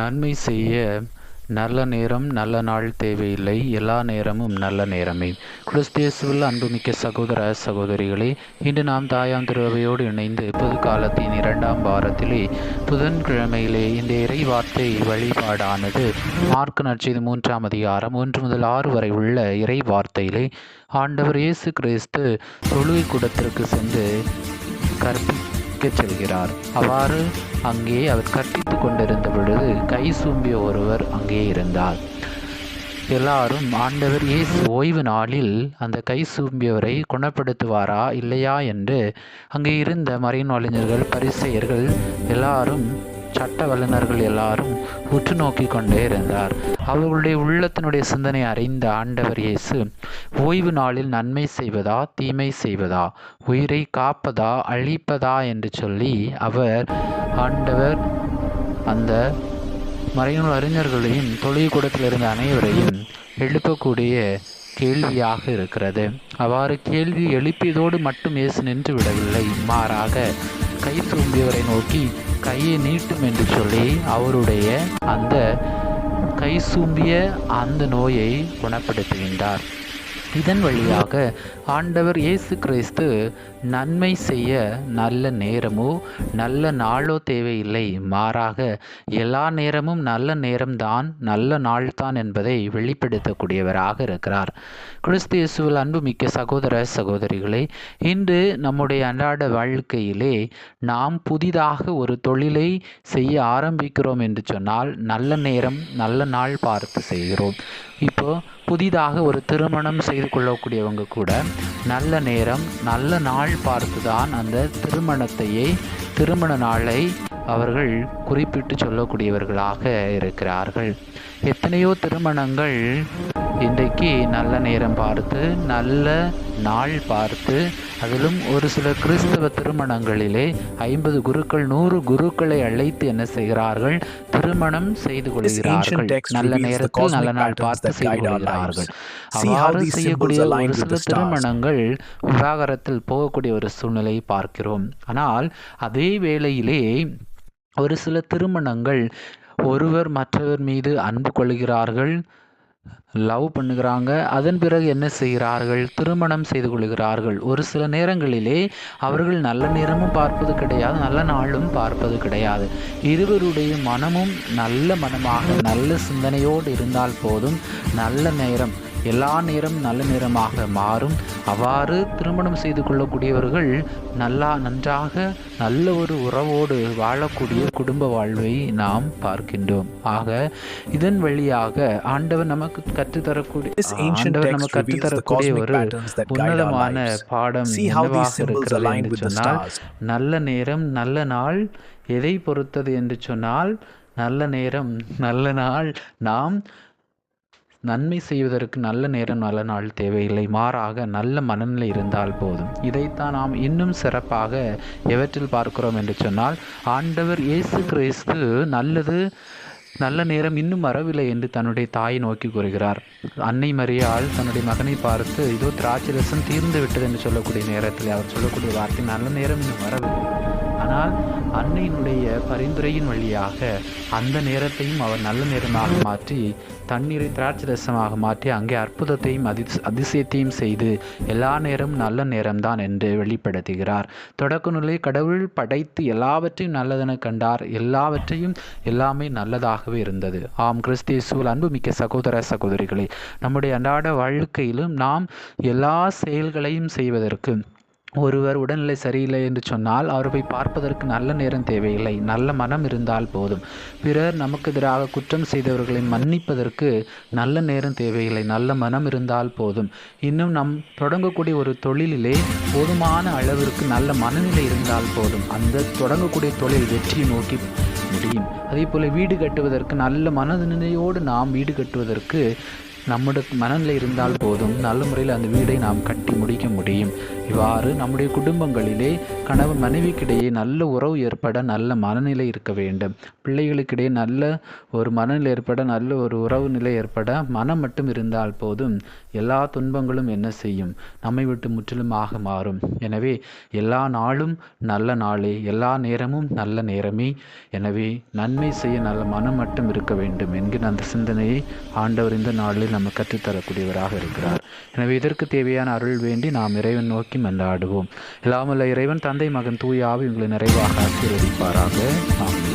நன்மை செய்ய நல்ல நேரம் நல்ல நாள் தேவையில்லை, எல்லா நேரமும் நல்ல நேரமே. கிறிஸ்தியேசுவில் அன்புமிக்க சகோதர சகோதரிகளே, இன்று நாம் தாயாம் திருவையோடு இணைந்து புது காலத்தின் 2ஆம் வாரத்திலே புதன்கிழமையிலே இந்த இறை வார்த்தை வழிபாடானது மார்க்கு நற்செய்தி 3ஆம் அதிகாரம் 1 முதல் 6 வரை உள்ள இறை வார்த்தையிலே ஆண்டவர் இயேசு கிறிஸ்து தொழுகை கூடத்திற்கு சென்று செல்கிறார். அவ்வாறு அங்கே அவர் கற்பித்து கொண்டிருந்த பொழுது கை சூம்பிய ஒருவர் அங்கே இருந்தார். எல்லாரும் ஆண்டவர் இயேசு ஓய்வு நாளில் அந்த கை சூம்பியவரை குணப்படுத்துவாரா இல்லையா என்று அங்கே இருந்த மறைநூலறிஞர்கள், பரிசேயர்கள் எல்லாரும், சட்ட வல்லுநர்கள் எல்லாரும் உற்று நோக்கி கொண்டே இருந்தார். அவர்களுடைய உள்ளத்தினுடைய சிந்தனை அறிந்த ஆண்டவர் இயேசு ஓய்வு நாளில் நன்மை செய்வதா தீமை செய்வதா, உயிரை காப்பதா அழிப்பதா என்று சொல்லி ஆண்டவர் அந்த மறைநூல் அறிஞர்களையும் தொழுகை கூடத்தில் இருந்த அனைவரையும் எழுப்பக்கூடிய கேள்வியாக இருக்கிறது. அவ்வாறு கேள்வி எழுப்பியதோடு மட்டும் இயேசு நின்று விடவில்லை. மாறாக கை சூம்பியவரை நோக்கி கையை நீட்டும் என்று சொல்லி அவருடைய அந்த கை சூம்பிய அந்த நோயை குணப்படுத்துகின்றார். இதன் வழியாக ஆண்டவர் இயேசு கிறிஸ்து நன்மை செய்ய நல்ல நேரமோ நல்ல நாளோ தேவையில்லை, மாறாக எல்லா நேரமும் நல்ல நேரம்தான், நல்ல நாள்தான் என்பதை வெளிப்படுத்தக்கூடியவராக இருக்கிறார். கிறிஸ்து இயேசுவில் அன்புமிக்க சகோதர சகோதரிகளே, இன்று நம்முடைய அன்றாட வாழ்க்கையிலே நாம் புதிதாக ஒரு தொழிலை செய்ய ஆரம்பிக்கிறோம் என்று சொன்னால் நல்ல நேரம் நல்ல நாள் பார்த்து செய்கிறோம். இப்போ புதிதாக ஒரு திருமணம் செய்து கொள்ளக்கூடியவங்க கூட நல்ல நேரம் நல்ல நாள் பார்த்துதான் அந்த திருமண நாளை அவர்கள் குறிப்பிட்டு சொல்லக்கூடியவர்களாக இருக்கிறார்கள். எத்தனையோ திருமணங்கள் இன்றைக்கு நல்ல நேரம் பார்த்து நல்ல நாள் பார்த்து, அதிலும் ஒரு சில கிறிஸ்தவ திருமணங்களிலே 50 குருக்கள் 100 குருக்களை அழைத்து என்ன செய்கிறார்கள், திருமணம் செய்து கொள்கிறார்கள். நல்ல நேரத்தில் நல்ல நாள் பார்த்து செய்து கொள்கிறார்கள். அவ்வாறு செய்யக்கூடிய ஒரு சில திருமணங்கள் விவாகரத்தில் போகக்கூடிய ஒரு சூழ்நிலையை பார்க்கிறோம். ஆனால் அதே வேளையிலே ஒரு சில திருமணங்கள் ஒருவர் மற்றவர் மீது அன்பு கொள்கிறார்கள், லவ் பண்ணுகிறாங்க. அதன் பிறகு என்ன செய்கிறார்கள், திருமணம் செய்து கொள்கிறார்கள். ஒரு சில நேரங்களிலே அவர்கள் நல்ல நேரமும் பார்ப்பது கிடையாது, நல்ல நாளும் பார்ப்பது கிடையாது. இருவருடைய மனமும் நல்ல மனமாக நல்ல சிந்தனையோடு இருந்தால் போதும், நல்ல நேரம் எல்லா நேரம் நல்ல நேரமாக மாறும். அவ்வாறு திருமணம் செய்து கொள்ளக்கூடியவர்கள் நன்றாக நல்ல ஒரு உறவோடு வாழக்கூடிய குடும்ப வாழ்வை நாம் பார்க்கின்றோம். ஆக இதன் வழியாக ஆண்டவர் நமக்கு கற்றுத்தரக்கூடிய ஒரு உன்னதமான பாடம் என்னவாக இருக்கிறது என்று சொன்னால், நல்ல நேரம் நல்ல நாள் எதை பொறுத்தது என்று சொன்னால், நல்ல நேரம் நல்ல நாள் நாம் நன்மை செய்வதற்கு நல்ல நேரம் நல்ல நாள் தேவையில்லை, மாறாக நல்ல மனநிலை இருந்தால் போதும். இதைத்தான் நாம் இன்னும் சிறப்பாக எவற்றில் பார்க்கிறோம் என்று சொன்னால், ஆண்டவர் இயேசு கிறிஸ்து நல்ல நேரம் இன்னும் வரவில்லை என்று தன்னுடைய தாயை நோக்கி கூறுகிறார். அன்னை மரியாள் தன்னுடைய மகனை பார்த்து, இதோ திராட்சை ரசம் தீர்ந்து விட்டது என்று சொல்லக்கூடிய நேரத்தில் அவர் சொல்லக்கூடிய வார்த்தை நல்ல நேரம் இன்னும் வரவில்லை. ஆனால் அன்னையினுடைய பரிந்துரையின் வழியாக அந்த நேரத்தையும் அவர் நல்ல நேரமாக மாற்றி, தண்ணீரை திராட்சை ரசமாக மாற்றி அங்கே அற்புதத்தையும் அதிசயத்தையும் செய்து எல்லா நேரமும் நல்ல நேரம்தான் என்று வெளிப்படுத்துகிறார். தொடக்க நிலை கடவுள் படைத்து எல்லாவற்றையும் நல்லதென கண்டார், எல்லாமே நல்லதாகவே இருந்தது. ஆம், கிறிஸ்து இயேசுவில் அன்புமிக்க சகோதர சகோதரிகளே, நம்முடைய அன்றாட வாழ்க்கையிலும் நாம் எல்லா செயல்களையும் செய்வதற்கு, ஒருவர் உடல்நிலை சரியில்லை என்று சொன்னால் அவரை பார்ப்பதற்கு நல்ல நேரம் தேவையில்லை, நல்ல மனம் இருந்தால் போதும். பிறர் நமக்கு எதிராக குற்றம் செய்தவர்களை மன்னிப்பதற்கு நல்ல நேரம் தேவையில்லை, நல்ல மனம் இருந்தால் போதும். இன்னும் நம் தொடங்கக்கூடிய ஒரு தொழிலிலே போதுமான அளவிற்கு நல்ல மனநிலை இருந்தால் போதும், அந்த தொடங்கக்கூடிய தொழில் வெற்றியை நோக்கி முடியும். அதே போல வீடு கட்டுவதற்கு நல்ல மனநிலையோடு நாம் வீடு கட்டுவதற்கு நம்முடைய மனநிலை இருந்தால் போதும் நல்ல முறையில் அந்த வீடை நாம் கட்டி முடிக்க முடியும். இவ்வாறு நம்முடைய குடும்பங்களிலே கணவன் மனைவிக்கிடையே நல்ல உறவு ஏற்பட நல்ல மனநிலை இருக்க வேண்டும். பிள்ளைகளுக்கிடையே நல்ல ஒரு மனநிலை ஏற்பட, நல்ல ஒரு உறவு நிலை ஏற்பட மனம் மட்டும் இருந்தால் போதும். எல்லா துன்பங்களும் என்ன செய்யும்? நம்மை விட்டு முற்றிலுமாக மாறும். எனவே எல்லா நாளும் நல்ல நாளே, எல்லா நேரமும் நல்ல நேரமே. எனவே நன்மை செய்ய நல்ல மனம் மட்டும் இருக்க வேண்டும் என்கிற அந்த சிந்தனையை ஆண்டவர் இந்த நாளில் நம்ம கற்றுத்தரக்கூடியவராக இருக்கிறார். எனவே இதற்கு தேவையான அருள் வேண்டி நாம் இறைவன் நோக்கி மன்றாடுவோம். எல்லாமல்ல இறைவன் தந்தை மகன் தூய ஆவி உங்களை நிறைவாக ஆசீர்வதிப்பாராக. ஆமென்.